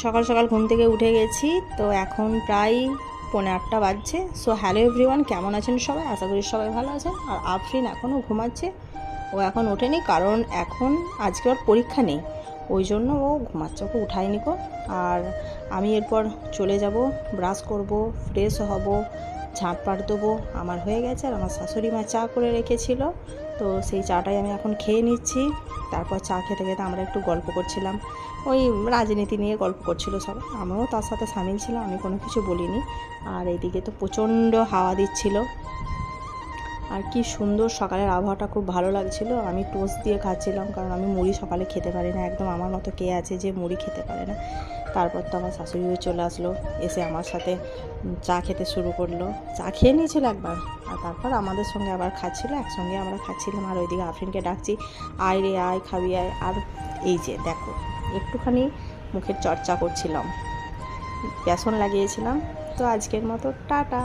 সকাল সকাল ঘুম থেকে উঠে গেছি, তো এখন প্রায় 8:45 বাজছে। সো হ্যালো এভরিওয়ান, কেমন আছেন সবাই? আশা করি সবাই ভালো আছেন। আর আফরিন এখনও ঘুমাচ্ছে, ও এখন ওঠেনি, কারণ এখন আজকে ওর পরীক্ষা নেই, ওই জন্য ও ঘুমাচ্ছে, ওকে উঠায়নি কো। আর আমি এরপর চলে যাব, ব্রাশ করব, ফ্রেশ হব, ঝাঁটপাট দেবো, আমার হয়ে গেছে। আর আমার শাশুড়ি মা চা করে রেখেছিল, তো সেই চাটাই আমি এখন খেয়ে নিচ্ছি। তারপর চা খেতে খেতে আমরা একটু গল্প করছিলাম, ওই রাজনীতি নিয়ে গল্প করছিল সবাই, আমিও তার সাথে সামিল ছিলাম, আমি কোনো কিছু বলিনি। আর এইদিকে তো প্রচণ্ড হাওয়া দিচ্ছিল, আর কি সুন্দর সকালের আবহাওয়াটা, খুব ভালো লাগছিল। আমি টোস্ট দিয়ে খাচ্ছিলাম, কারণ আমি মুড়ি সকালে খেতে পারি না, একদম আমার মতো কে আছে যে মুড়ি খেতে পারে না। তারপর তো আমার শাশুড়ি চলে আসলো, এসে আমার সাথে চা খেতে শুরু করলো, চা খেয়ে নিয়েছিল একবার, আর তারপর আমাদের সঙ্গে আবার খাচ্ছিল, একসঙ্গে আমরা খাচ্ছিলাম। আর ওইদিকে আফরিনকে ডাকছি, আয় রে আয়, খাবি আয়। আর এই যে দেখো, একটুখানি মুখের চর্চা করছিলাম, বেসন লাগিয়েছিলাম। তো আজকের মতো টাটা।